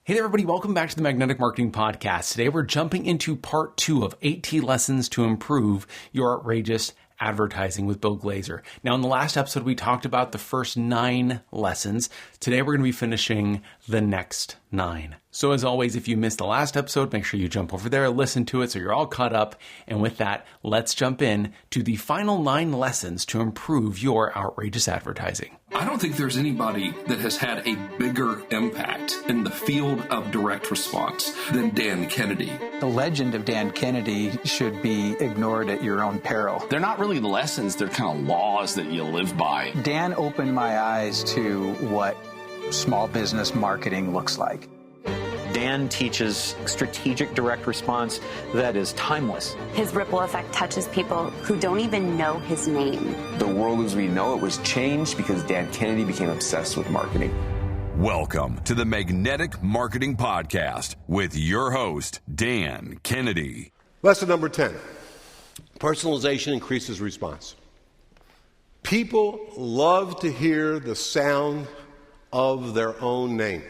Hey there, everybody. Welcome back to the Magnetic Marketing Podcast. Today, we're jumping into part 2 of 80 lessons to improve your outrageous advertising with Bill Glazer. Now, in the last episode, we talked about the first 9 lessons. Today, we're going to be finishing the next 9. So as always, if you missed the last episode, make sure you jump over there, listen to it so you're all caught up. And with that, let's jump in to the final 9 lessons to improve your outrageous advertising. I don't think there's anybody that has had a bigger impact in the field of direct response than Dan Kennedy. The legend of Dan Kennedy should be ignored at your own peril. They're not really lessons, they're kind of laws that you live by. Dan opened my eyes to what small business marketing looks like. Dan teaches strategic direct response that is timeless. His ripple effect touches people who don't even know his name. The world as we know it was changed because Dan Kennedy became obsessed with marketing. Welcome to the Magnetic Marketing Podcast with your host, Dan Kennedy. Lesson number 10, personalization increases response. People love to hear the sound of their own name.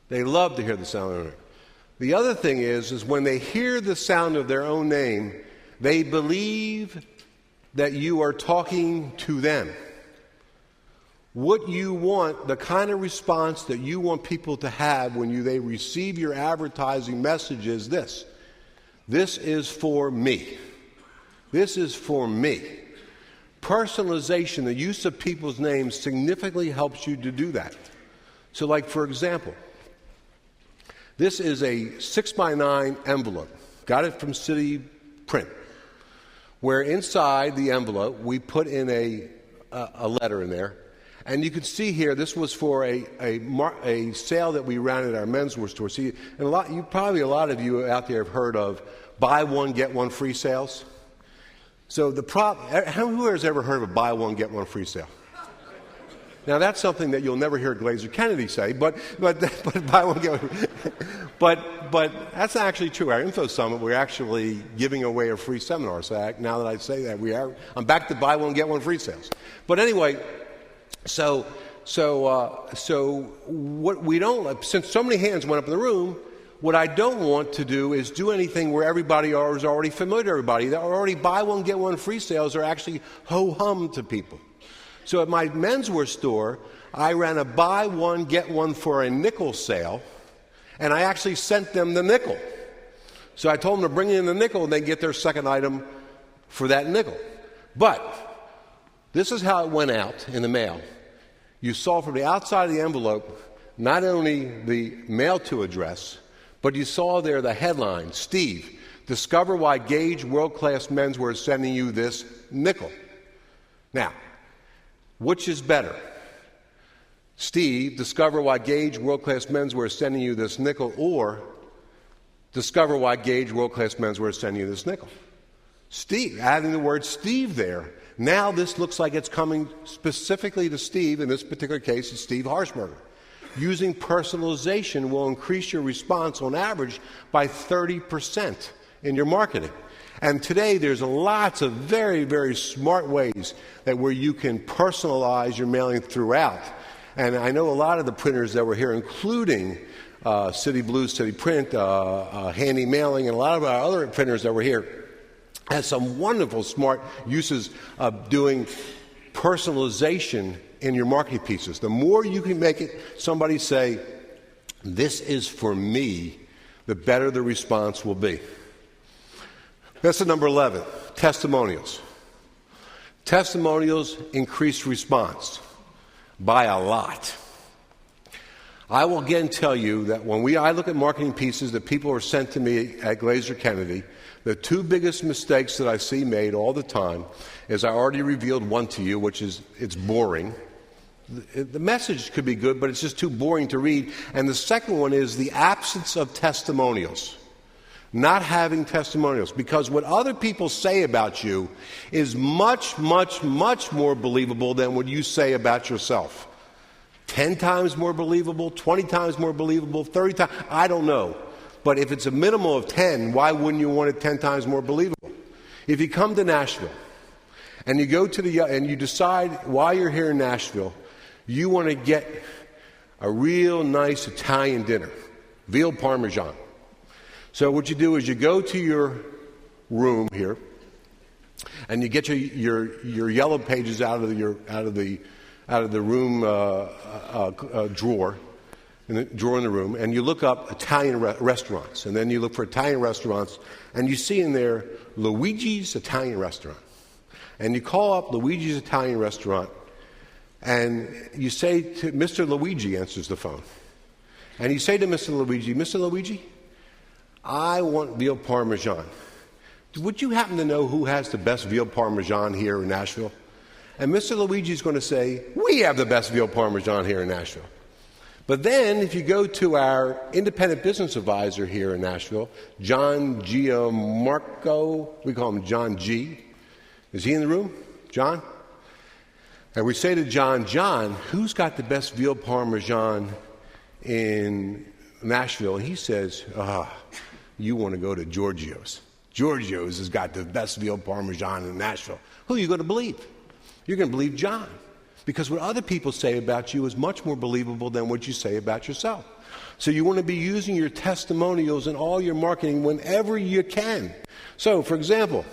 They love to hear the sound of their own name. The other thing is when they hear the sound of their own name, they believe that you are talking to them. What you want, the kind of response that you want people to have when they receive your advertising message is this. This is for me. This is for me. Personalization, the use of people's names, significantly helps you to do that. So like, for example, this is a 6x9 envelope. Got it from City Print, where inside the envelope we put in a letter in there. And you can see here, this was for a sale that we ran at our menswear store. See, and a lot of you out there have heard of buy one, get one free sales. So who has ever heard of a buy one, get one free sale? Now that's something that you'll never hear Glazer Kennedy say, but buy one, get one. But that's not actually true. Our Info Summit, we're actually giving away a free seminar. So now that I say that, I'm back to buy one, get one free sales. But anyway, so what we don't, since so many hands went up in the room, what I don't want to do is do anything where everybody is already familiar to everybody. That already buy one, get one free sales are actually ho-hum to people. So at my menswear store, I ran a buy one, get one for a nickel sale, and I actually sent them the nickel. So I told them to bring in the nickel and they get their second item for that nickel. But this is how it went out in the mail. You saw from the outside of the envelope not only the mail to address, but you saw there the headline, Steve, discover why Gage World Class Menswear is sending you this nickel. Now, which is better? Steve, discover why Gage World Class Menswear is sending you this nickel, or discover why Gage World Class Menswear is sending you this nickel? Steve, adding the word Steve there. Now this looks like it's coming specifically to Steve. In this particular case, it's Steve Harshberger. Using personalization will increase your response on average by 30% in your marketing. And today there's lots of very, very smart ways where you can personalize your mailing throughout. And I know a lot of the printers that were here, including City Blues, City Print, Handy Mailing, and a lot of our other printers that were here, has some wonderful smart uses of doing personalization in your marketing pieces. The more you can make it somebody say, this is for me, the better the response will be. Lesson number 11, testimonials. Testimonials increase response by a lot. I will again tell you that when I look at marketing pieces that people are sent to me at Glazer Kennedy, the 2 biggest mistakes that I see made all the time is I already revealed one to you, which is it's boring. The message could be good, but it's just too boring to read. And the second one is the absence of testimonials. Not having testimonials, because what other people say about you is much, much, much more believable than what you say about yourself. 10 times more believable, 20 times more believable, 30 times, I don't know. But if it's a minimum of 10, why wouldn't you want it 10 times more believable? If you come to Nashville and you go to and you decide while you're here in Nashville, you want to get a real nice Italian dinner, veal parmesan. So what you do is you go to your room here, and you get your yellow pages out of the room drawer, in the drawer in the room, and you look up Italian restaurants, and then you look for Italian restaurants, and you see in there Luigi's Italian Restaurant, and you call up Luigi's Italian Restaurant, and you say to Mr. Luigi answers the phone, and you say to Mr. Luigi, I want veal parmesan. Would you happen to know who has the best veal parmesan here in Nashville? And Mr. Luigi is going to say, we have the best veal parmesan here in Nashville. But then if you go to our independent business advisor here in Nashville, John Giamarco, we call him John G. Is he in the room? John? And we say to John, who's got the best veal parmesan in Nashville? And he says, you want to go to Giorgio's. Giorgio's has got the best veal parmesan in Nashville. Who are you going to believe? You're going to believe John. Because what other people say about you is much more believable than what you say about yourself. So you want to be using your testimonials in all your marketing whenever you can. So, for example,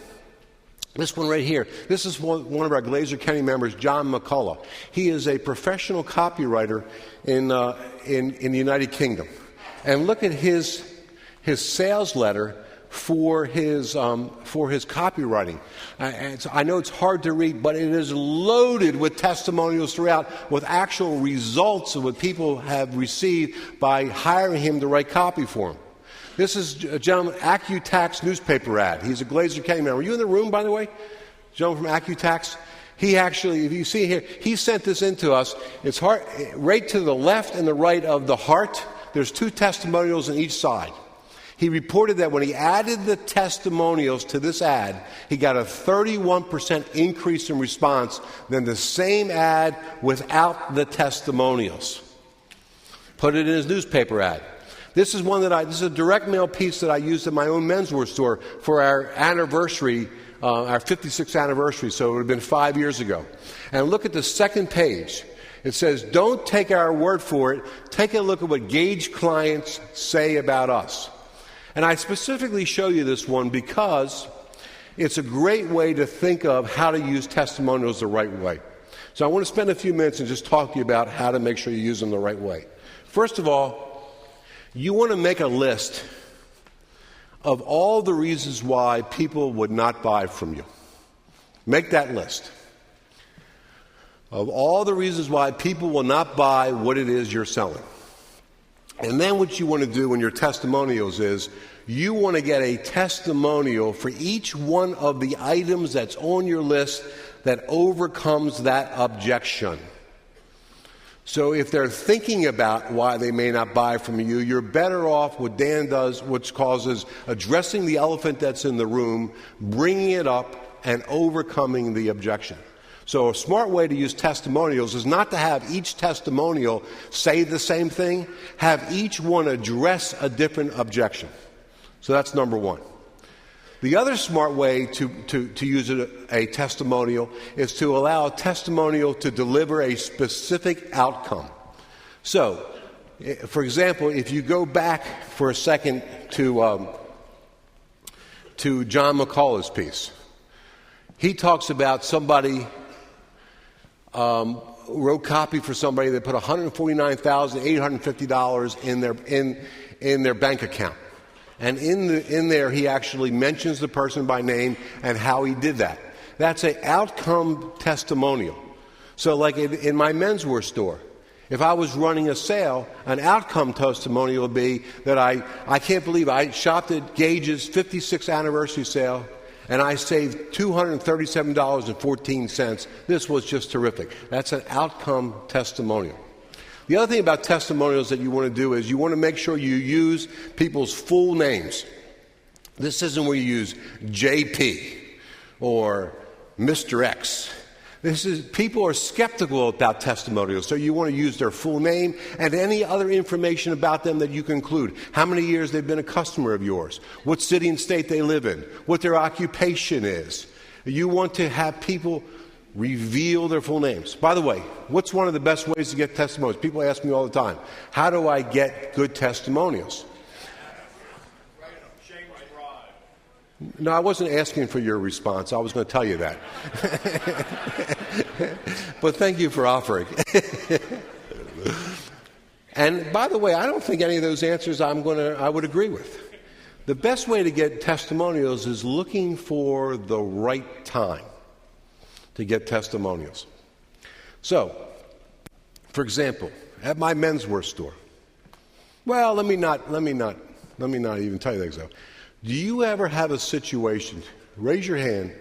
this one right here, this is one of our Glazer County members, John McCullough. He is a professional copywriter in the United Kingdom. And look at his sales letter for his copywriting. And so I know it's hard to read, but it is loaded with testimonials throughout, with actual results of what people have received by hiring him to write copy for him. This is a gentleman, AccuTax newspaper ad. He's a Glazer County member. Are you in the room, by the way? Gentleman from AccuTax? He actually, if you see here, he sent this in to us. It's right to the left and the right of the heart. There's 2 testimonials on each side. He reported that when he added the testimonials to this ad, he got a 31% increase in response than the same ad without the testimonials. Put it in his newspaper ad. This is this is a direct mail piece that I used at my own menswear store for our anniversary, our 56th anniversary, so it would have been 5 years ago. And look at the second page. It says, don't take our word for it. Take a look at what Gauge clients say about us. And I specifically show you this one because it's a great way to think of how to use testimonials the right way. So I want to spend a few minutes and just talk to you about how to make sure you use them the right way. First of all, you want to make a list of all the reasons why people would not buy from you. Make that list of all the reasons why people will not buy what it is you're selling. And then what you want to do in your testimonials is you want to get a testimonial for each one of the items that's on your list that overcomes that objection. So if they're thinking about why they may not buy from you, you're better off what Dan does, which causes addressing the elephant that's in the room, bringing it up, and overcoming the objection. So a smart way to use testimonials is not to have each testimonial say the same thing. Have each one address a different objection. So that's number one. The other smart way to use a testimonial is to allow a testimonial to deliver a specific outcome. So, for example, if you go back for a second to John McCullough's piece, he talks about somebody wrote copy for somebody that put $149,850 in their bank account. And in there, he actually mentions the person by name and how he did that. That's an outcome testimonial. So like in my menswear store, if I was running a sale, an outcome testimonial would be that I can't believe I shopped at Gage's 56th anniversary sale and I saved $237.14. This was just terrific. That's an outcome testimonial. The other thing about testimonials that you want to do is you want to make sure you use people's full names. This isn't where you use JP or Mr. X. People are skeptical about testimonials, so you want to use their full name and any other information about them that you can include. How many years they've been a customer of yours, what city and state they live in, what their occupation is. You want to have people reveal their full names. By the way, what's one of the best ways to get testimonials? People ask me all the time, how do I get good testimonials? No, I wasn't asking for your response. I was going to tell you that. But thank you for offering. And by the way, I don't think any of those answers I would agree with. The best way to get testimonials is looking for the right time to get testimonials. So, for example, at my menswear store. Well, let me not even tell you that example. Do you ever have a situation, raise your hand,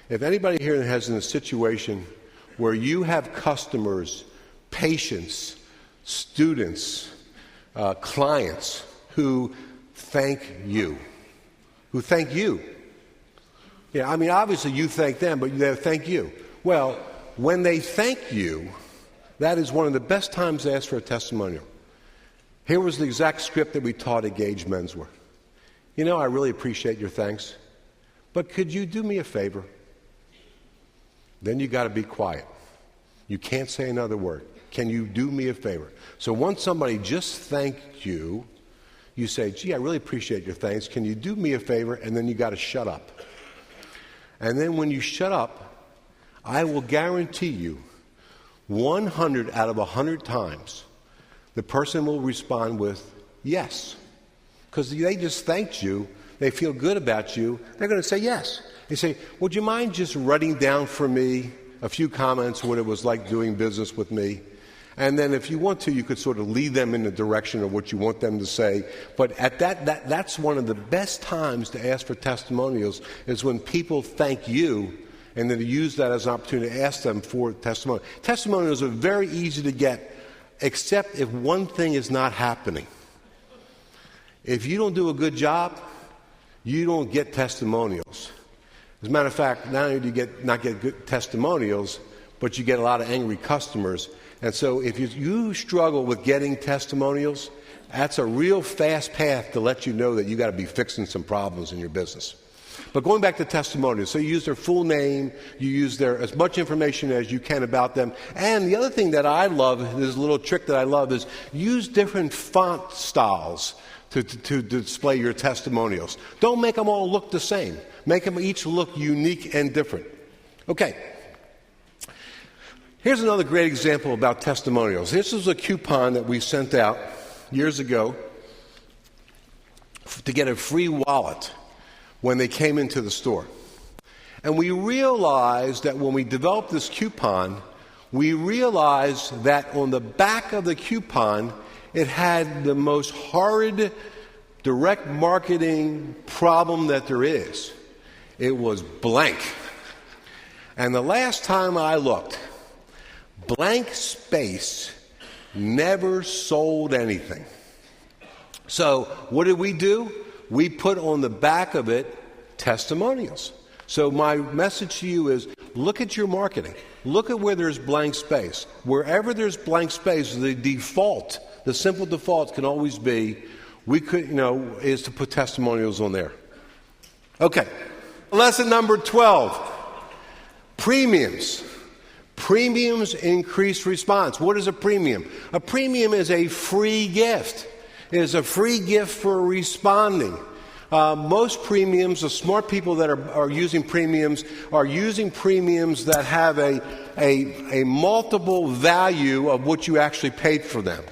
if anybody here has in a situation where you have customers, patients, students, clients who thank you. Yeah, I mean, obviously you thank them, but they thank you. Well, when they thank you, that is one of the best times to ask for a testimonial. Here was the exact script that we taught at Gage Menswear. You know, I really appreciate your thanks, but could you do me a favor? Then you got to be quiet. You can't say another word. Can you do me a favor? So once somebody just thanked you, you say, gee, I really appreciate your thanks. Can you do me a favor? And then you got to shut up. And then when you shut up, I will guarantee you 100 out of 100 times the person will respond with yes. Because they just thanked you, they feel good about you, they're going to say yes. They say, would you mind just writing down for me a few comments what it was like doing business with me? And then if you want to, you could sort of lead them in the direction of what you want them to say. But at that's one of the best times to ask for testimonials is when people thank you and then to use that as an opportunity to ask them for testimonials. Testimonials are very easy to get, except if one thing is not happening. If you don't do a good job, you don't get testimonials. As a matter of fact, not only do you not get good testimonials, but you get a lot of angry customers. And so if you struggle with getting testimonials, that's a real fast path to let you know that you got to be fixing some problems in your business. But going back to testimonials, so you use their full name, you use their as much information as you can about them. And the other thing that I love, this little trick that I love, is use different font styles to display your testimonials. Don't make them all look the same. Make them each look unique and different. Okay. Here's another great example about testimonials. This is a coupon that we sent out years ago to get a free wallet when they came into the store. And we realized that when we developed this coupon, we realized that on the back of the coupon, it had the most horrid direct marketing problem that there is. It was blank. And the last time I looked, blank space never sold anything. So what did we do? We put on the back of it testimonials. So my message to you is look at your marketing. Look at where there's blank space. Wherever there's blank space, the simple default can always be, is to put testimonials on there. Okay. Lesson number 12. Premiums. Premiums increase response. What is a premium? A premium is a free gift. It is a free gift for responding. Most premiums, the smart people that are using premiums that have a multiple value of what you actually paid for them.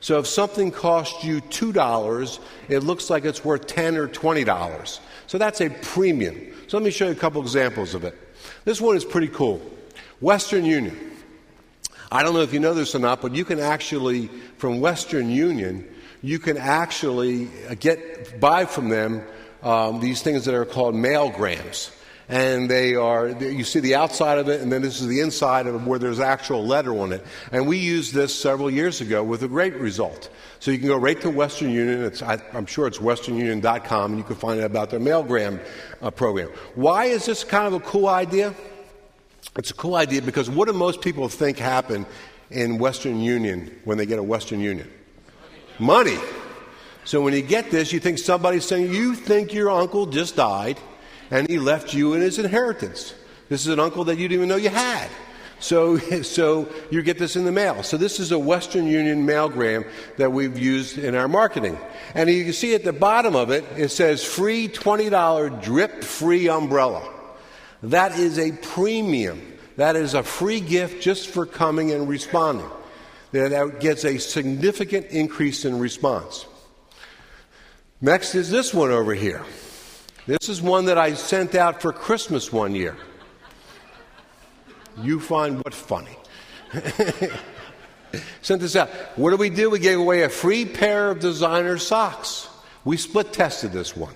So if something costs you $2, it looks like it's worth $10 or $20. So that's a premium. So let me show you a couple examples of it. This one is pretty cool. Western Union. I don't know if you know this or not, but you can actually, from Western Union, you can actually buy from them these things that are called mailgrams. And you see the outside of it, and then this is the inside of it where there's actual letter on it. And we used this several years ago with a great result. So you can go right to Western Union. I'm sure it's westernunion.com, and you can find out about their mailgram program. Why is this kind of a cool idea? It's a cool idea because what do most people think happen in Western Union when they get a Western Union? Money. So when you get this, you think somebody's saying, you think your uncle just died and he left you in his inheritance. This is an uncle that you didn't even know you had. So you get this in the mail. So this is a Western Union mailgram that we've used in our marketing. And you can see at the bottom of it, it says free $20 drip-free umbrella. That is a premium. That is a free gift just for coming and responding. That gets a significant increase in response. Next is this one over here. This is one that I sent out for Christmas one year. You find what funny. Sent this out. What did? We gave away a free pair of designer socks. We split tested this one.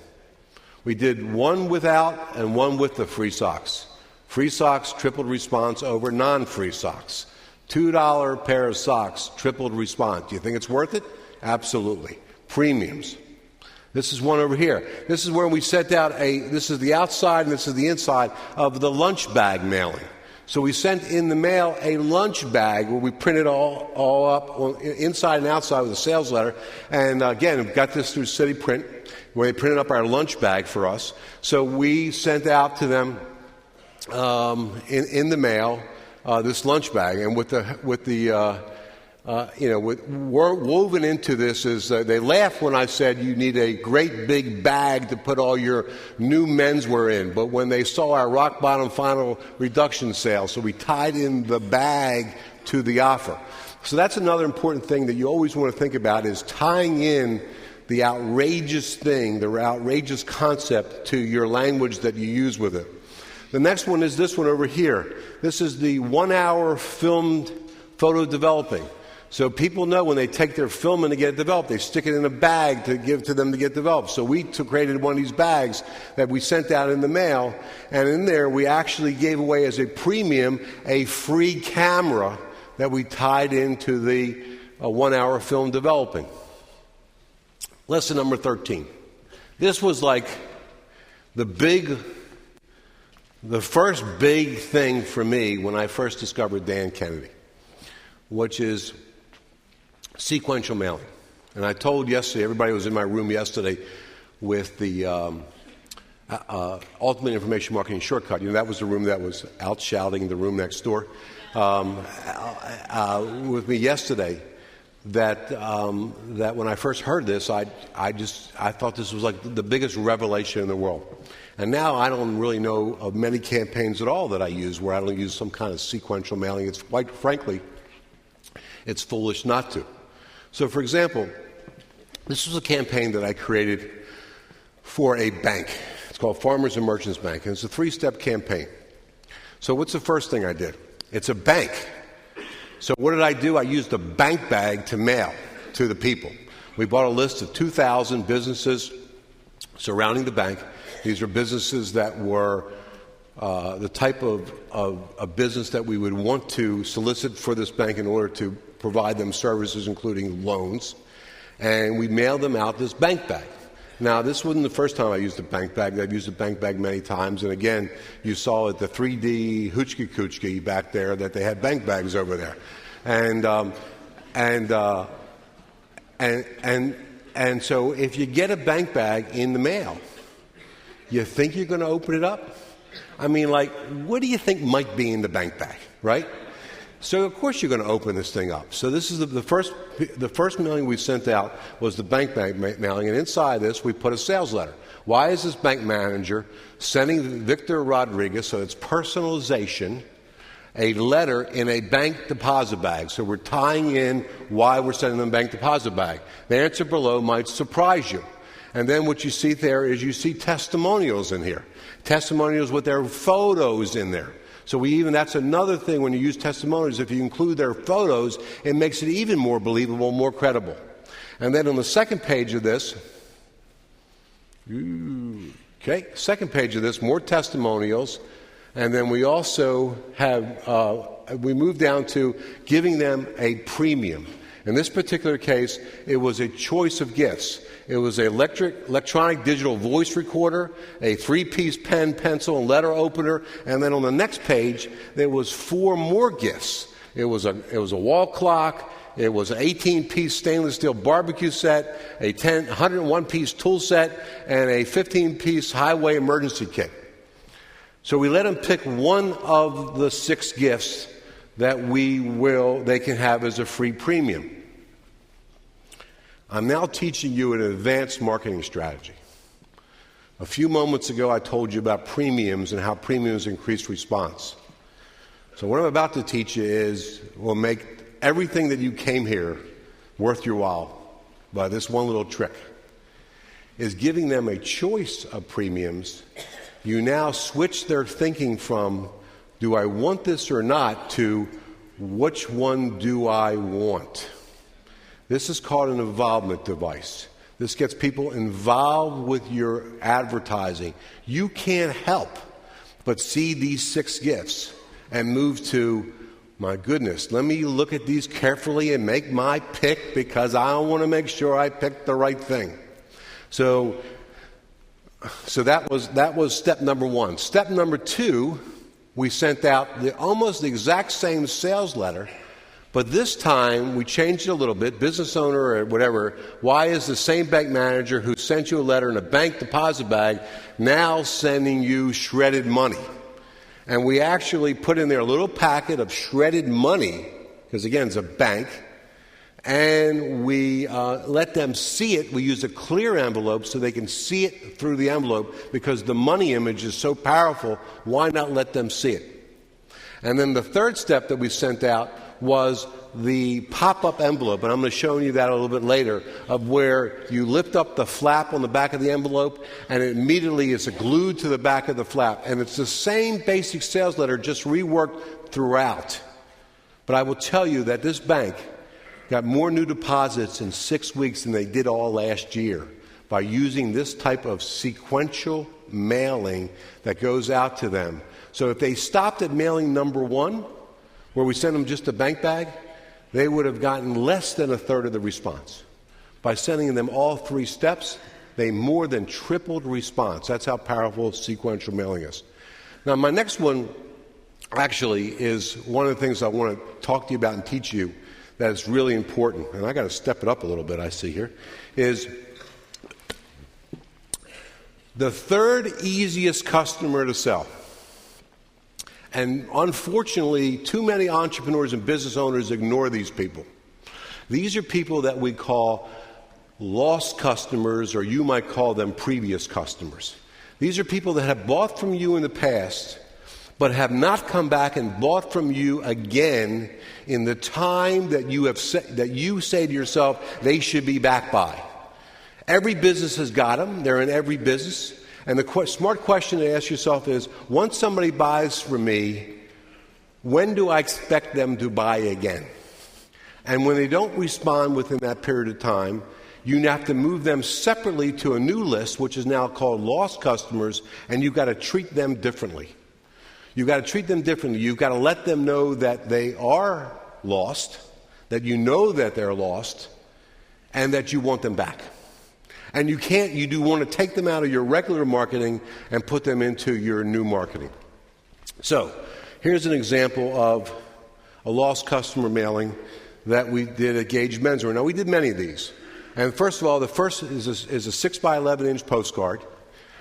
We did one without and one with the free socks. Free socks tripled response over non-free socks. $2 pair of socks, tripled response. Do you think it's worth it? Absolutely. Premiums. This is one over here. This is where we sent out this is the outside and this is the inside of the lunch bag mailing. So we sent in the mail a lunch bag where we printed all up inside and outside with a sales letter. And again, we got this through City Print, where they printed up our lunch bag for us. So we sent out to them in the mail this lunch bag, and woven into this is they laughed when I said you need a great big bag to put all your new menswear in. But when they saw our rock bottom final reduction sale, so we tied in the bag to the offer. So that's another important thing that you always want to think about, is tying in the outrageous thing, the outrageous concept to your language that you use with it. The next one is this one over here. This is the 1 hour filmed photo developing. So people know when they take their film and to get it developed, they stick it in a bag to give to them to get developed. So we created one of these bags that we sent out in the mail, and in there we actually gave away as a premium a free camera that we tied into the 1 hour film developing. Lesson number 13. This was like the first big thing for me when I first discovered Dan Kennedy, which is sequential mailing. And I told yesterday, everybody was in my room yesterday with the Ultimate Information Marketing Shortcut. That was the room that was out shouting the room next door with me yesterday. That when I first heard this, I thought this was like the biggest revelation in the world. And now I don't really know of many campaigns at all that I use where I don't use some kind of sequential mailing. It's quite frankly, it's foolish not to. So, for example, this was a campaign that I created for a bank. It's called Farmers and Merchants Bank, and it's a 3-step campaign. So what's the first thing I did? It's a bank. So what did I do? I used a bank bag to mail to the people. We bought a list of 2,000 businesses surrounding the bank. These are businesses that were the type of business that we would want to solicit for this bank in order to provide them services, including loans. And we mailed them out this bank bag. Now, this wasn't the first time I used a bank bag. I've used a bank bag many times. And again, you saw at the 3D Hoochkie Coochkie back there that they had bank bags over there. And so if you get a bank bag in the mail, you think you're going to open it up? I mean, like, what do you think might be in the bank bag, right? So, of course, you're going to open this thing up. So this is the first mailing we sent out was the bank bag mailing, and inside this we put a sales letter. Why is this bank manager sending Victor Rodriguez, so it's personalization, a letter in a bank deposit bag? So we're tying in why we're sending them a bank deposit bag. The answer below might surprise you. And then what you see there is you see testimonials in here. Testimonials with their photos in there. So that's another thing when you use testimonials, if you include their photos, it makes it even more believable, more credible. And then on the second page of this, more testimonials. And then we also have, we move down to giving them a premium. In this particular case, it was a choice of gifts. It was an electronic digital voice recorder, a 3-piece pen, pencil, and letter opener, and then on the next page there was 4 more gifts. It was a wall clock, it was an 18-piece stainless steel barbecue set, a 101-piece tool set, and a 15-piece highway emergency kit. So we let them pick one of the 6 gifts that they can have as a free premium. I'm now teaching you an advanced marketing strategy. A few moments ago, I told you about premiums and how premiums increase response. So what I'm about to teach you will make everything that you came here worth your while by this one little trick. Is giving them a choice of premiums. You now switch their thinking from, do I want this or not, to which one do I want? This is called an involvement device. This gets people involved with your advertising. You can't help but see these 6 gifts and move to, my goodness, let me look at these carefully and make my pick because I want to make sure I picked the right thing. So that was step number 1. Step number 2, we sent out almost the exact same sales letter, but this time we changed it a little bit. Business owner or whatever, why is the same bank manager who sent you a letter in a bank deposit bag now sending you shredded money? And we actually put in there a little packet of shredded money, because again, it's a bank, and we let them see it. We use a clear envelope so they can see it through the envelope, because the money image is so powerful, why not let them see it? And then the third step that we sent out was the pop-up envelope, and I'm going to show you that a little bit later, of where you lift up the flap on the back of the envelope, and it immediately is glued to the back of the flap. And it's the same basic sales letter, just reworked throughout. But I will tell you that this bank got more new deposits in 6 weeks than they did all last year by using this type of sequential mailing that goes out to them. So if they stopped at mailing number 1, where we sent them just a bank bag, they would have gotten less than a third of the response. By sending them all 3 steps, they more than tripled response. That's how powerful sequential mailing is. Now, my next one actually is one of the things I want to talk to you about and teach you that is really important, and I got to step it up a little bit, I see here, is the third easiest customer to sell. And unfortunately, too many entrepreneurs and business owners ignore these people. These are people that we call lost customers, or you might call them previous customers. These are people that have bought from you in the past, but have not come back and bought from you again in the time that you say to yourself they should be back by. Every business has got them. They're in every business. And the smart question to ask yourself is, once somebody buys from me, when do I expect them to buy again? And when they don't respond within that period of time, you have to move them separately to a new list, which is now called lost customers, and you've got to treat them differently. You've got to treat them differently. You've got to let them know that they are lost, that you know that they're lost, and that you want them back. And you do want to take them out of your regular marketing and put them into your new marketing. So, here's an example of a lost customer mailing that we did at Gage Menswear. Now, we did many of these. And first of all, the first is a 6 by 11 inch postcard.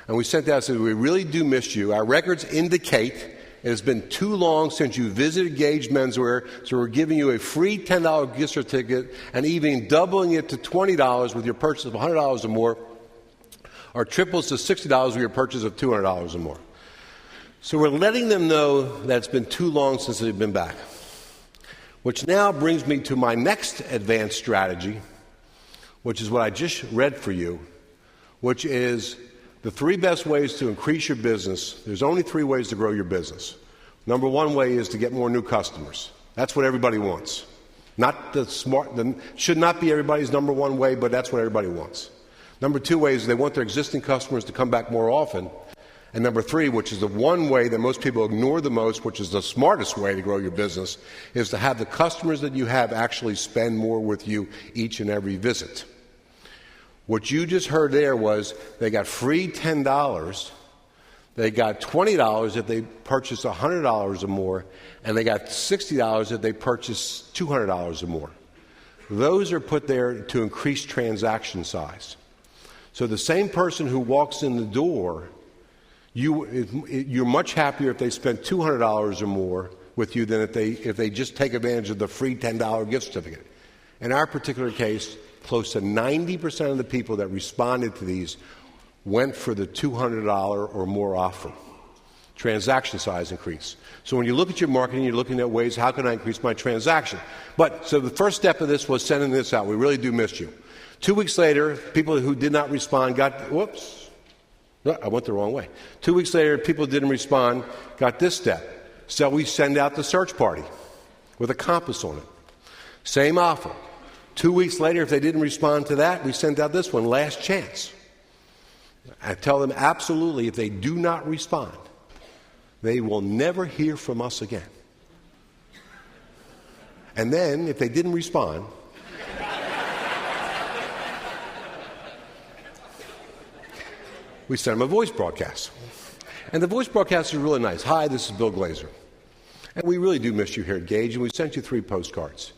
And we sent that and said, we really do miss you. Our records indicate it has been too long since you visited Gage Menswear, so we're giving you a free $10 gift certificate and even doubling it to $20 with your purchase of $100 or more, or triples to $60 with your purchase of $200 or more. So we're letting them know that it's been too long since they've been back. Which now brings me to my next advanced strategy, which is what I just read for you, which is the 3 best ways to increase your business. There's only 3 ways to grow your business. Number 1 way is to get more new customers. That's what everybody wants. Should not be everybody's number 1 way, but that's what everybody wants. Number 2 way is they want their existing customers to come back more often. And number 3, which is the one way that most people ignore the most, which is the smartest way to grow your business, is to have the customers that you have actually spend more with you each and every visit. What you just heard there was they got free $10, they got $20 if they purchase $100 or more, and they got $60 if they purchase $200 or more. Those are put there to increase transaction size. So the same person who walks in the door, You're much happier if they spend $200 or more with you than if they just take advantage of the free $10 gift certificate. In our particular case, close to 90% of the people that responded to these went for the $200 or more offer. Transaction size increase. So when you look at your marketing, you're looking at ways, how can I increase my transaction? So the first step of this was sending this out. We really do miss you. 2 weeks later, people who did not respond I went the wrong way. 2 weeks later, people who didn't respond got this step. So we send out the search party with a compass on it. Same offer. 2 weeks later, if they didn't respond to that, we send out this one, last chance. I tell them absolutely, if they do not respond, they will never hear from us again. And then, if they didn't respond, we send them a voice broadcast. And the voice broadcast is really nice. Hi, this is Bill Glazer. And we really do miss you here at Gage, and we sent you 3 postcards.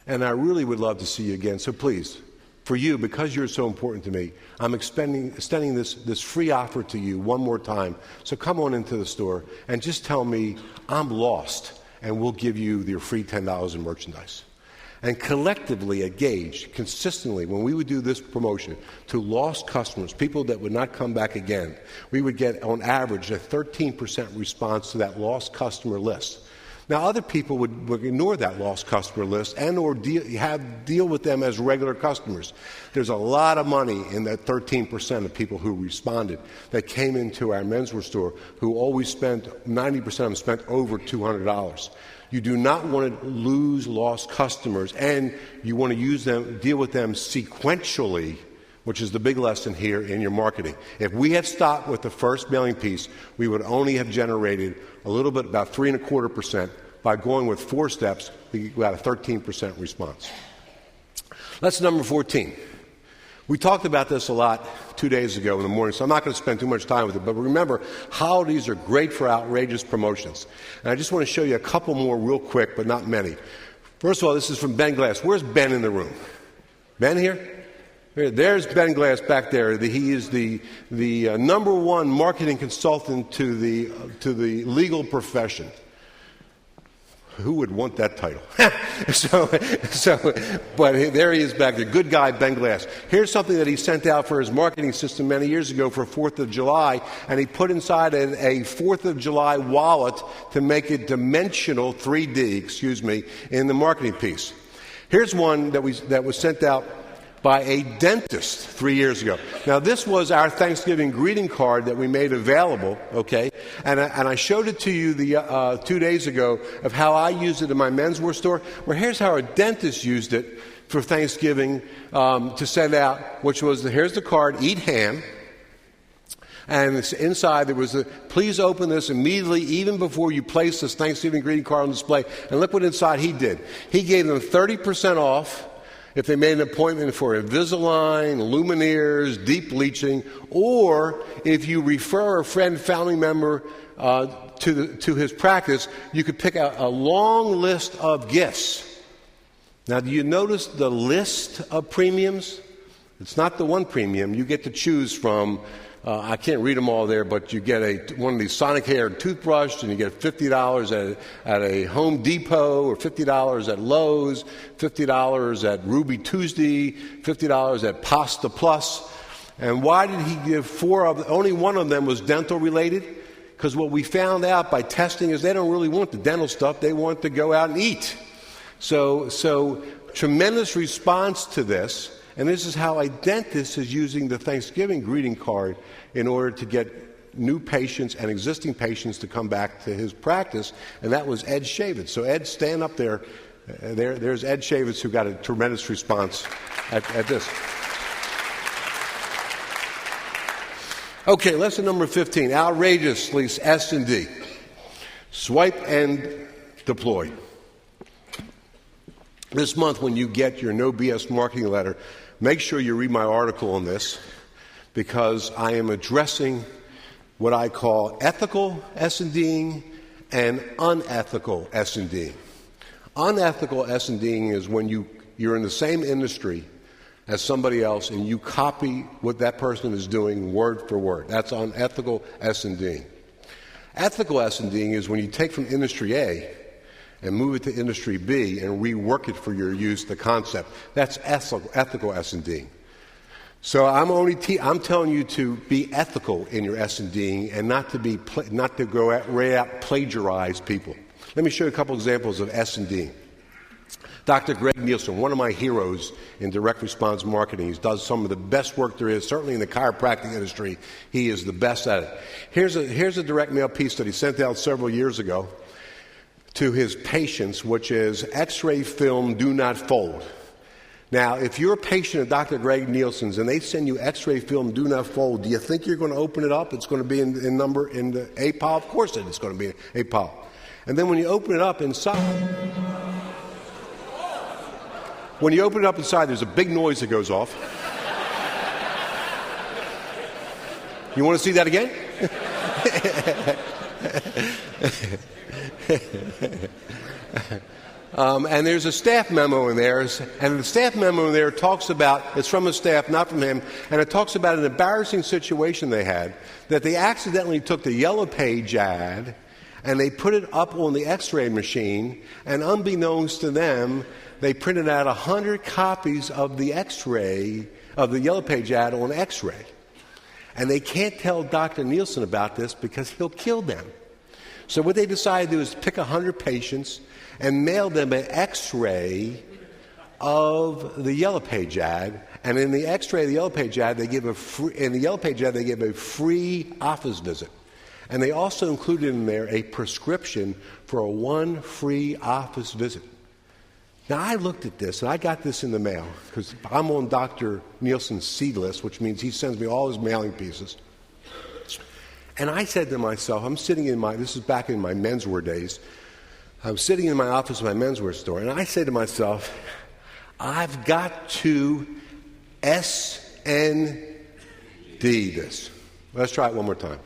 And I really would love to see you again. So please, for you, because you're so important to me, I'm extending this free offer to you one more time. So come on into the store and just tell me I'm lost, and we'll give you your free $10 in merchandise. And collectively at Gage, consistently, when we would do this promotion to lost customers, people that would not come back again, we would get, on average, a 13% response to that lost customer list. Now, other people would ignore that lost customer list and or deal with them as regular customers. There's a lot of money in that 13% of people who responded that came into our menswear store who always spent, 90% of them spent over $200. You do not want to lose lost customers, and you want to deal with them sequentially, which is the big lesson here in your marketing. If we had stopped with the first mailing piece, we would only have generated a little bit, about 3.25%. By going with 4 steps, we got a 13% response. Lesson number 14. We talked about this a lot 2 days ago in the morning, so I'm not going to spend too much time with it. But remember, holidays are great for outrageous promotions. And I just want to show you a couple more real quick, but not many. First of all, this is from Ben Glass. Where's Ben in the room? Ben here? There's Ben Glass back there. He is the number one marketing consultant to the legal profession. Who would want that title? But there he is back there. Good guy, Ben Glass. Here's something that he sent out for his marketing system many years ago for 4th of July, and he put inside a 4th of July wallet to make it dimensional, 3D, in the marketing piece. Here's one that was sent out by a dentist 3 years ago. Now, this was our Thanksgiving greeting card that we made available, okay? And I showed it to you 2 days ago of how I used it in my menswear store. Well, here's how a dentist used it for Thanksgiving to send out, which was, here's the card, eat ham. And inside there was please open this immediately, even before you place this Thanksgiving greeting card on display. And look what inside he did. He gave them 30% off if they made an appointment for Invisalign, Lumineers, deep bleaching, or if you refer a friend, family member to his practice, you could pick out a long list of gifts. Now, do you notice the list of premiums? It's not the one premium. You get to choose from, I can't read them all there, but you get one of these Sonic Hair toothbrush, and you get $50 at a Home Depot, or $50 at Lowe's, $50 at Ruby Tuesday, $50 at Pasta Plus. And why did he give 4 of them? Only one of them was dental related, because what we found out by testing is they don't really want the dental stuff. They want to go out and eat. So tremendous response to this. And this is how a dentist is using the Thanksgiving greeting card in order to get new patients and existing patients to come back to his practice, and that was Ed Shavitz. So Ed, stand up there. There's Ed Shavitz, who got a tremendous response at this. Okay, lesson number 15, outrageously S&D. Swipe and deploy. This month, when you get your No BS marketing letter, make sure you read my article on this, because I am addressing what I call ethical S&Ding and unethical S&Ding. Unethical S&Ding is when you're in the same industry as somebody else and you copy what that person is doing word for word. That's unethical S&D. Ethical S&D is when you take from industry A and move it to industry B and rework it for your use, the concept. That's ethical S&D. So I'm telling you to be ethical in your S&D and not to go right out plagiarize people. Let me show you a couple examples of S&D. Dr. Greg Nielsen, one of my heroes in direct response marketing. He does some of the best work there is, certainly in the chiropractic industry. He is the best at it. Here's a direct mail piece that he sent out several years ago to his patients, which is X-ray film, do not fold. Now, if you're a patient of Dr. Greg Nielsen's and they send you X-ray film, do not fold, do you think you're going to open it up? It's going to be in the A pile? Of course it's going to be in A pile. And then when you open it up inside... When you open it up inside, there's a big noise that goes off. You want to see that again? And there's a staff memo in there, and the staff memo in there talks about, it's from the staff, not from him, and it talks about an embarrassing situation they had, that they accidentally took the Yellow Page ad and they put it up on the X-ray machine, and unbeknownst to them, they printed out 100 copies of the X-ray, of the Yellow Page ad on X-ray. And they can't tell Dr. Nielsen about this because he'll kill them. So what they decided to do is pick 100 patients and mail them an X-ray of the Yellow Page ad. And in the X-ray of the Yellow Page ad, they give a free office visit. And they also included in there a prescription for one free office visit. Now, I looked at this, and I got this in the mail, because I'm on Dr. Nielsen's C list, which means he sends me all his mailing pieces. And I said to myself, this is back in my menswear days, I was sitting in my office in my menswear store, and I said to myself, I've got to S-N-D this. Let's try it one more time.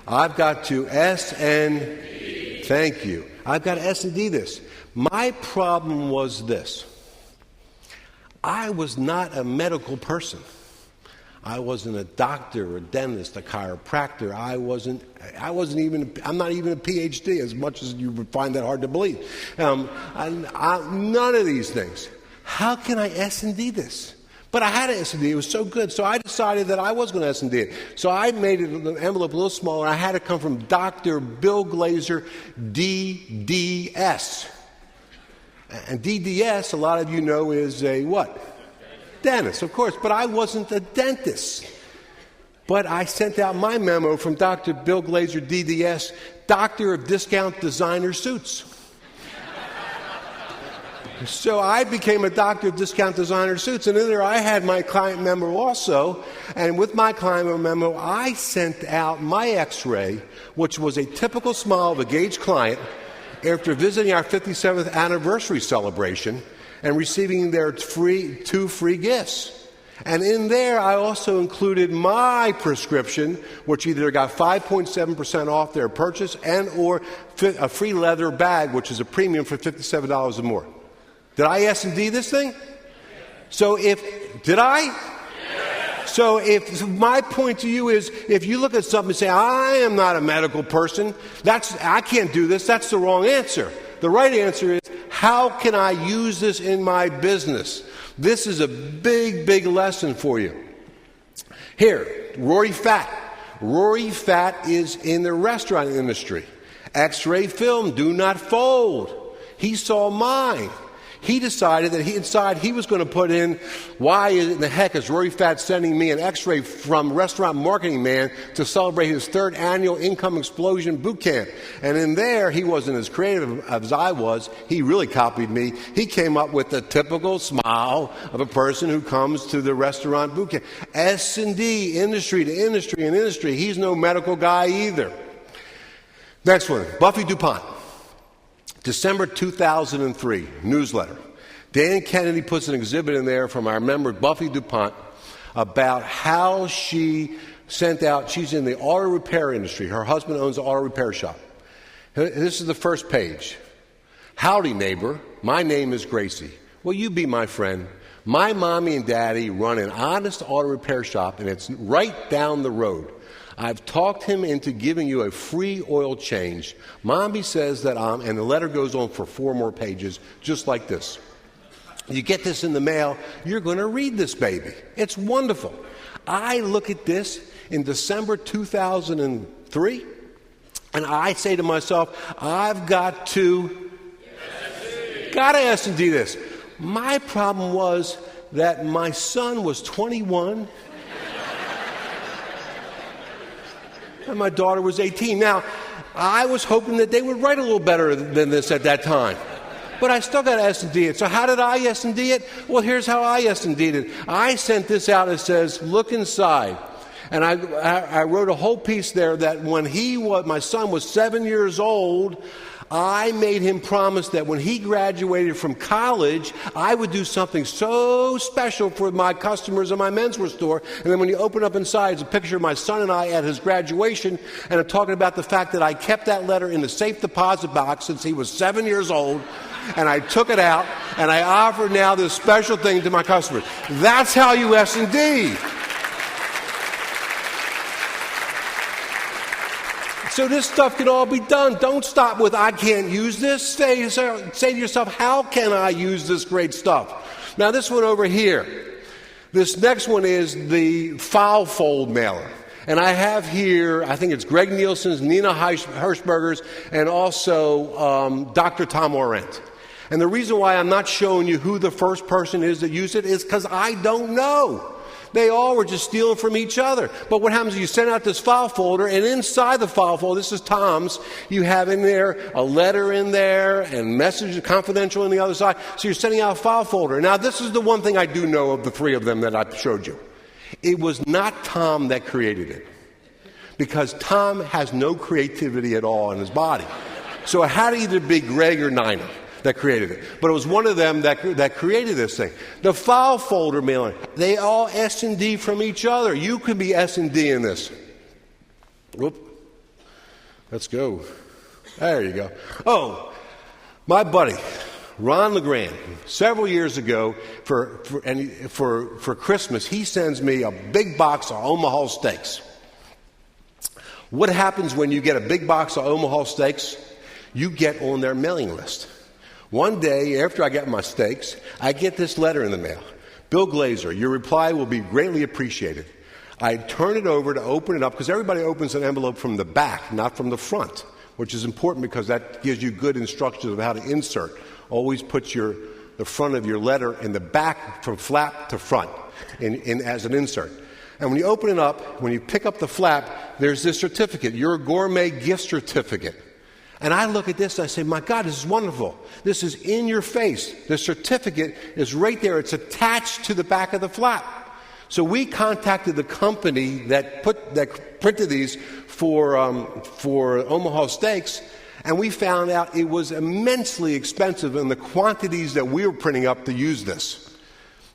I've got to S-N-D. Thank you. I've got to S-N-D this. My problem was this. I was not a medical person. I wasn't a doctor, a dentist, a chiropractor. I'm not even a PhD, as much as you would find that hard to believe. None of these things. How can I S&D this? But I had to S&D. It was so good. So I decided that I was going to S&D it. So I made the envelope a little smaller. I had to come from Dr. Bill Glazer, DDS. And DDS, a lot of you know, is a what? Dentist, of course. But I wasn't a dentist. But I sent out my memo from Dr. Bill Glazer, DDS, Doctor of Discount Designer Suits. So I became a doctor of discount designer suits, and in there I had my client memo also, and with my client memo I sent out my X-ray, which was a typical smile of a Gage client after visiting our 57th anniversary celebration and receiving their two free gifts. And in there I also included my prescription, which either got 5.7% off their purchase and or a free leather bag, which is a premium for $57 or more. Did I S&D this thing? So did I? So if my point to you is, if you look at something and say, I am not a medical person, I can't do this, that's the wrong answer. The right answer is, how can I use this in my business? This is a big, big lesson for you. Here, Rory Fatt. Rory Fatt is in the restaurant industry. X-ray film, do not fold. He saw mine. He decided that he was going to put in, why in the heck is Rory Fatt sending me an X-ray from Restaurant Marketing Man to celebrate his 3rd annual Income Explosion Boot Camp? And in there, he wasn't as creative as I was. He really copied me. He came up with the typical smile of a person who comes to the restaurant boot camp. S&D, industry to industry and industry. He's no medical guy either. Next one, Buffy DuPont. December 2003, newsletter. Dan Kennedy puts an exhibit in there from our member Buffy DuPont about how she sent out, she's in the auto repair industry. Her husband owns an auto repair shop. This is the first page. Howdy, neighbor. My name is Gracie. Will you be my friend? My mommy and daddy run an honest auto repair shop, and it's right down the road. I've talked him into giving you a free oil change. Mommy says that and the letter goes on for 4 more pages, just like this. You get this in the mail, you're going to read this baby. It's wonderful. I look at this in December 2003, and I say to myself, I've got to S&D this. My problem was that my son was 21 and my daughter was 18. Now, I was hoping that they would write a little better than this at that time. But I still got to S&D it. So how did I S&D it? Well, here's how I S&D'd it. I sent this out that says, look inside. And I wrote a whole piece there that when my son was 7 years old, I made him promise that when he graduated from college, I would do something so special for my customers in my menswear store. And then when you open up inside, it's a picture of my son and I at his graduation, and I'm talking about the fact that I kept that letter in the safe deposit box since he was 7 years old, and I took it out, and I offered now this special thing to my customers. That's how you S&D. So this stuff can all be done. Don't stop with, I can't use this. Say to yourself, how can I use this great stuff? Now this one over here. This next one is the file fold mailer. And I have here, I think it's Greg Nielsen's, Nina Hirschberger's, and also Dr. Tom Orent. And the reason why I'm not showing you who the first person is that used it is because I don't know. They all were just stealing from each other. But what happens is you send out this file folder, and inside the file folder, this is Tom's, you have in there a letter in there and message confidential on the other side. So you're sending out a file folder. Now, this is the one thing I do know of the 3 of them that I showed you. It was not Tom that created it, because Tom has no creativity at all in his body. So it had to either be Greg or Nina that created it. But it was one of them that created this thing. The file folder mailing, they all S&D from each other. You could be S&D in this. Whoop. Let's go. There you go. Oh, my buddy, Ron LeGrand, several years ago for Christmas, he sends me a big box of Omaha steaks. What happens when you get a big box of Omaha steaks? You get on their mailing list. One day, after I get my steaks, I get this letter in the mail. Bill Glazer, your reply will be greatly appreciated. I turn it over to open it up, because everybody opens an envelope from the back, not from the front, which is important because that gives you good instructions of how to insert. Always put the front of your letter in the back from flap to front as an insert. And when you open it up, when you pick up the flap, there's this certificate, your gourmet gift certificate. And I look at this and I say, my God, this is wonderful. This is in your face. The certificate is right there. It's attached to the back of the flap. So we contacted the company that printed these for Omaha Steaks, and we found out it was immensely expensive in the quantities that we were printing up to use this.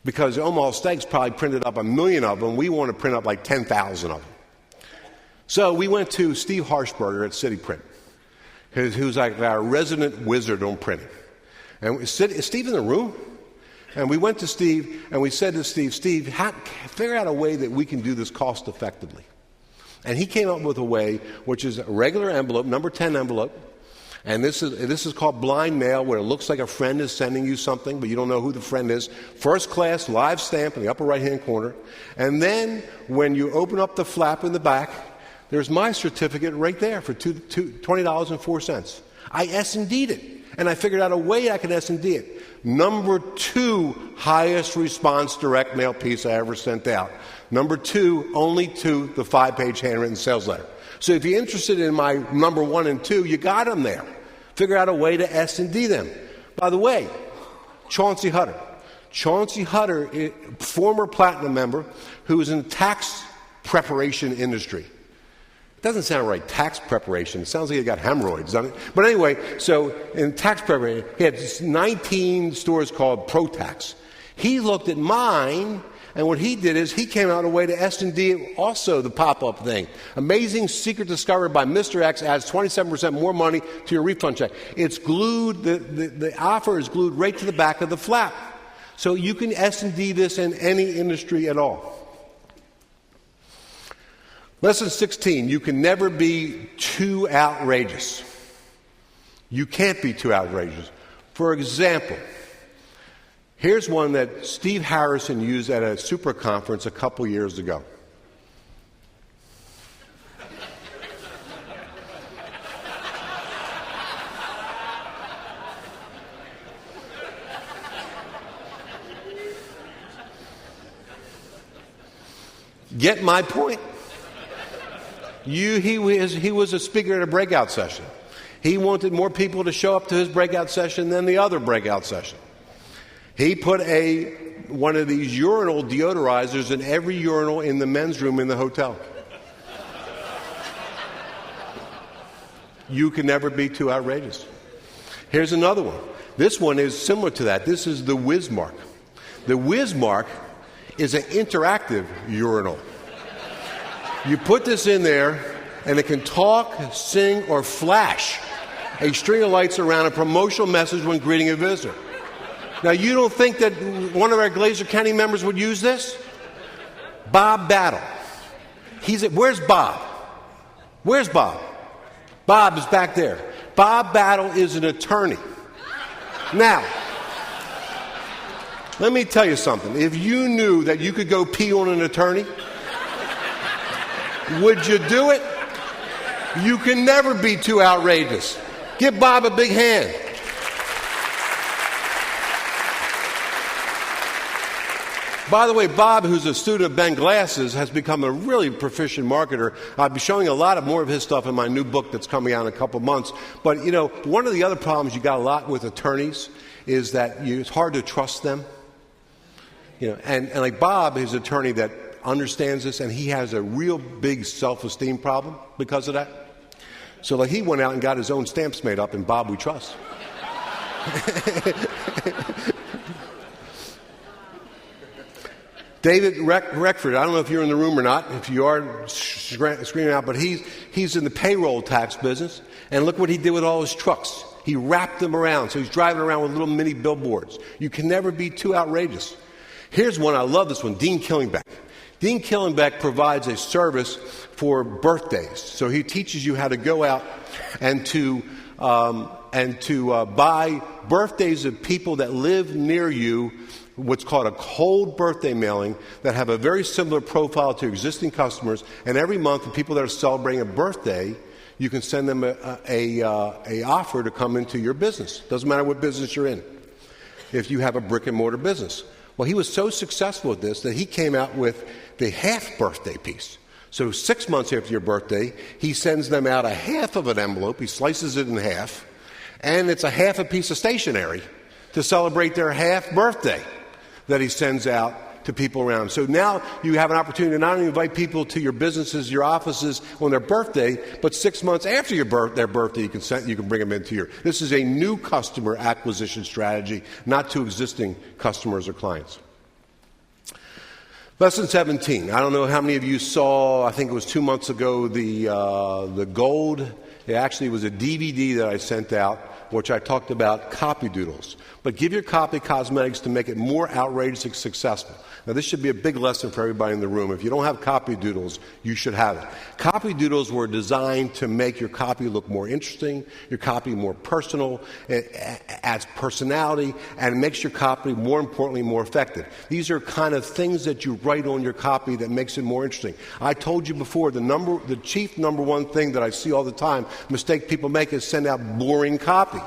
Because Omaha Steaks probably printed up 1 million of them. We want to print up like 10,000 of them. So we went to Steve Harshberger at City Print, who's like our resident wizard on printing. And is Steve in the room? And we went to Steve, and we said to Steve, figure out a way that we can do this cost effectively. And he came up with a way, which is a regular envelope, number 10 envelope. And this is called blind mail, where it looks like a friend is sending you something, but you don't know who the friend is. First class, live stamp in the upper right-hand corner. And then when you open up the flap in the back, there's my certificate right there for $20.04. I S&D'd it, and I figured out a way I could S&D it. Number 2 highest response direct mail piece I ever sent out. Number 2 only to the 5-page handwritten sales letter. So if you're interested in my number 1 and 2, you got them there. Figure out a way to S&D them. By the way, Chauncey Hutter. Chauncey Hutter, former platinum member, who is in the tax preparation industry. It doesn't sound right, tax preparation. It sounds like he got hemorrhoids, doesn't it? But anyway, so in tax preparation, he had 19 stores called ProTax. He looked at mine, and what he did is he came out a way to S&D also the pop-up thing. Amazing secret discovered by Mr. X adds 27% more money to your refund check. It's glued, the offer is glued right to the back of the flap. So you can S&D this in any industry at all. Lesson 16, you can never be too outrageous. You can't be too outrageous. For example, here's one that Steve Harrison used at a super conference a couple years ago. Get my point? He was a speaker at a breakout session. He wanted more people to show up to his breakout session than the other breakout session. He put one of these urinal deodorizers in every urinal in the men's room in the hotel. You can never be too outrageous. Here's another one. This one is similar to that. This is the Whizmark. The Whizmark is an interactive urinal. You put this in there, and it can talk, sing, or flash a string of lights around a promotional message when greeting a visitor. Now, you don't think that one of our Glazer County members would use this? Bob Battle. Where's Bob? Where's Bob? Bob is back there. Bob Battle is an attorney. Now, let me tell you something. If you knew that you could go pee on an attorney, would you do it? You can never be too outrageous. Give Bob a big hand. By the way, Bob, who's a student of Ben Glass's, has become a really proficient marketer. I'll be showing a lot more of his stuff in my new book that's coming out in a couple months. But, one of the other problems you got a lot with attorneys is that it's hard to trust them. And like Bob, his attorney that understands this, and he has a real big self-esteem problem because of that. So like he went out and got his own stamps made up, and Bob we trust. David Reckford, I don't know if you're in the room or not. If you are, screaming out, but he's in the payroll tax business, and look what he did with all his trucks. He wrapped them around, so he's driving around with little mini billboards. You can never be too outrageous. Here's one, I love this one, Dean Killingbeck. Dean Killingbeck provides a service for birthdays. So he teaches you how to go out and to buy birthdays of people that live near you, what's called a cold birthday mailing, that have a very similar profile to existing customers. And every month, the people that are celebrating a birthday, you can send them a offer to come into your business. Doesn't matter what business you're in, if you have a brick and mortar business. Well, he was so successful at this that he came out with the half birthday piece. So 6 months after your birthday, he sends them out a half of an envelope. He slices it in half, and it's a half a piece of stationery to celebrate their half birthday that he sends out to people around. So now you have an opportunity to not only invite people to your businesses, your offices on their birthday, but 6 months after their birthday, you can bring them into your. This is a new customer acquisition strategy, not to existing customers or clients. Lesson 17. I don't know how many of you saw, I think it was 2 months ago, the Gold. It actually was a DVD that I sent out, which I talked about copy doodles. But give your copy cosmetics to make it more outrageously successful. Now, this should be a big lesson for everybody in the room. If you don't have copy doodles, you should have it. Copy doodles were designed to make your copy look more interesting, your copy more personal, it adds personality, and it makes your copy, more importantly, more effective. These are kind of things that you write on your copy that makes it more interesting. I told you before, the chief number one thing that I see all the time, mistake people make, is send out boring copy.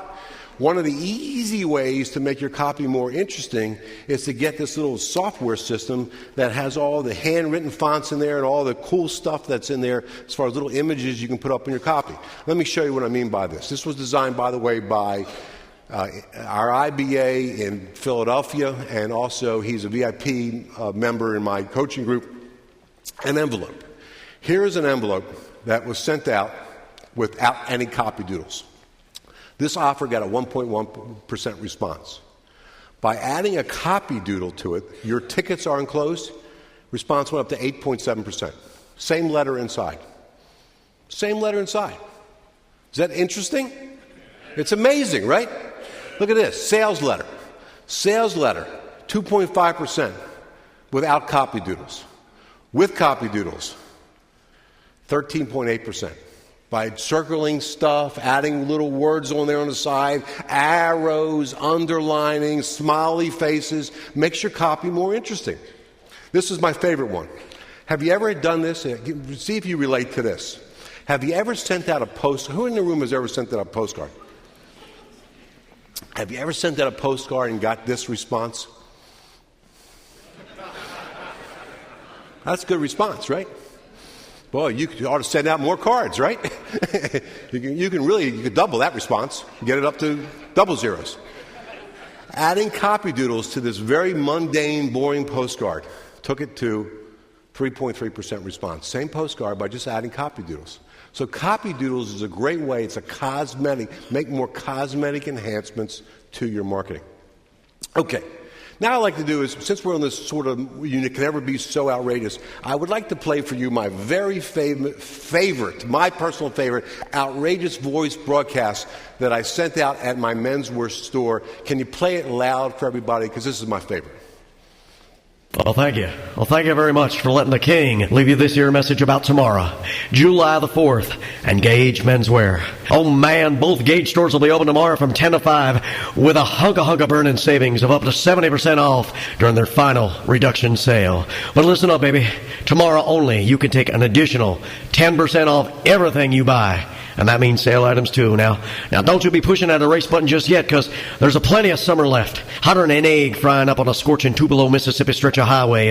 One of the easy ways to make your copy more interesting is to get this little software system that has all the handwritten fonts in there and all the cool stuff that's in there as far as little images you can put up in your copy. Let me show you what I mean by this. This was designed, by the way, by our IBA in Philadelphia, and also he's a VIP member in my coaching group. An envelope. Here is an envelope that was sent out without any copy doodles. This offer got a 1.1% response. By adding a copy doodle to it, your tickets are enclosed, response went up to 8.7%. Same letter inside. Same letter inside. Is that interesting? It's amazing, right? Look at this. Sales letter. Sales letter. 2.5% without copy doodles. With copy doodles, 13.8%. By circling stuff, adding little words on there on the side, arrows, underlining, smiley faces, makes your copy more interesting. This is my favorite one. Have you ever done this? See if you relate to this. Have you ever sent out a postcard? Who in the room has ever sent out a postcard? Have you ever sent out a postcard and got this response? That's a good response, right? Boy, you ought to send out more cards, right? you can double that response, get it up to double zeros. Adding copy doodles to this very mundane, boring postcard took it to 3.3% response. Same postcard by just adding copy doodles. So copy doodles is a great way. It's a cosmetic, make more cosmetic enhancements to your marketing. Okay. Now I'd like to do is, since we're on this sort of, you can never be so outrageous, I would like to play for you my very favorite, my personal favorite, outrageous voice broadcast that I sent out at my menswear store. Can you play it loud for everybody? Because this is my favorite. Well, thank you. Well, thank you very much for letting the king leave you this here message about tomorrow, July the 4th, and Gage Menswear. Oh, man, both Gage stores will be open tomorrow from 10 to 5 with a hunk of burning savings of up to 70% off during their final reduction sale. But listen up, baby. Tomorrow only, you can take an additional 10% off everything you buy. And that means sale items too. Now don't you be pushing that erase button just yet, because there's a plenty of summer left. Hotter than an egg frying up on a scorching Tupelo, Mississippi stretch of highway.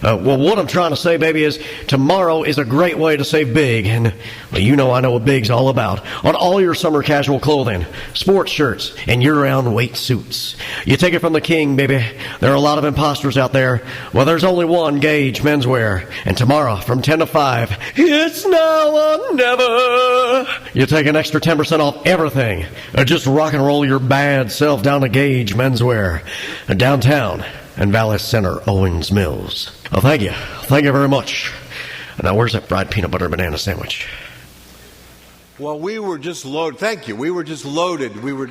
Well, what I'm trying to say, baby, is tomorrow is a great way to save big. And well, you know I know what big's all about. On all your summer casual clothing, sports shirts, and year-round weight suits. You take it from the king, baby. There are a lot of imposters out there. Well, there's only one Gage Menswear. And tomorrow from 10 to 5, it's now or never. You take an extra 10% off everything. Just rock and roll your bad self down to Gage Menswear, downtown in Valley Center, Owens Mills. Well, thank you. Thank you very much. Now, where's that fried peanut butter banana sandwich? Well, we were just loaded. Thank you. We were just loaded. We were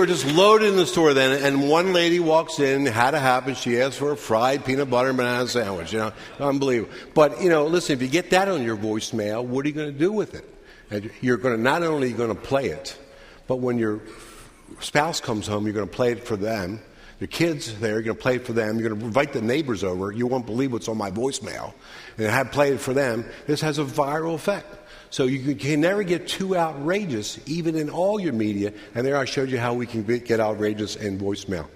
just loaded in the store then, and one lady walks in, had to happen, she asked for a fried peanut butter and banana sandwich, unbelievable. But, listen, if you get that on your voicemail, what are you going to do with it? And you're going to, not only going to play it, but when your spouse comes home, you're going to play it for them. Your kids there, you're going to play it for them. You're going to invite the neighbors over. You won't believe what's on my voicemail. And have played it for them. This has a viral effect. So you can never get too outrageous, even in all your media. And there I showed you how we can get outrageous in voicemail.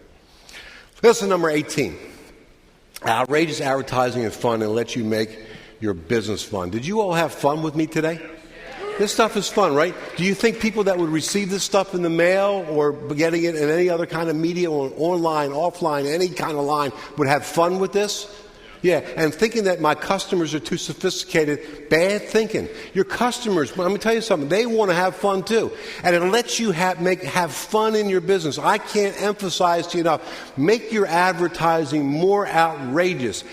Lesson number 18. Outrageous advertising is fun and lets you make your business fun. Did you all have fun with me today? This stuff is fun, right? Do you think people that would receive this stuff in the mail or getting it in any other kind of media, or online, offline, any kind of line, would have fun with this? Yeah, and thinking that my customers are too sophisticated, bad thinking. Your customers, let me tell you something, they want to have fun too. And it lets you have fun in your business. I can't emphasize to you enough, make your advertising more outrageous.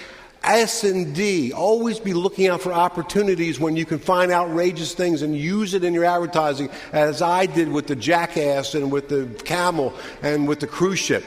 S&D, always be looking out for opportunities when you can find outrageous things and use it in your advertising, as I did with the jackass and with the camel and with the cruise ship.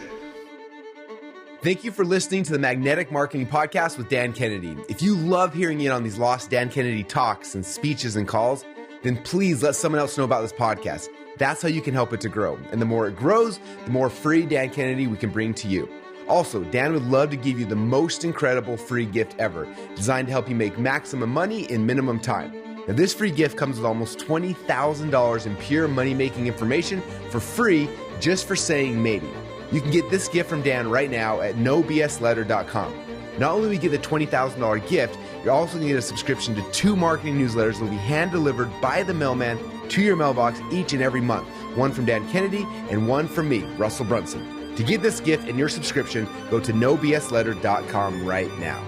Thank you for listening to the Magnetic Marketing Podcast with Dan Kennedy. If you love hearing in on these lost Dan Kennedy talks and speeches and calls, then please let someone else know about this podcast. That's how you can help it to grow. And the more it grows, the more free Dan Kennedy we can bring to you. Also, Dan would love to give you the most incredible free gift ever, designed to help you make maximum money in minimum time. Now, this free gift comes with almost $20,000 in pure money-making information for free, just for saying maybe. You can get this gift from Dan right now at nobsletter.com. Not only will you get the $20,000 gift, you're also going to get a subscription to 2 marketing newsletters that will be hand-delivered by the mailman to your mailbox each and every month. One from Dan Kennedy and one from me, Russell Brunson. To get this gift and your subscription, go to nobsletter.com right now.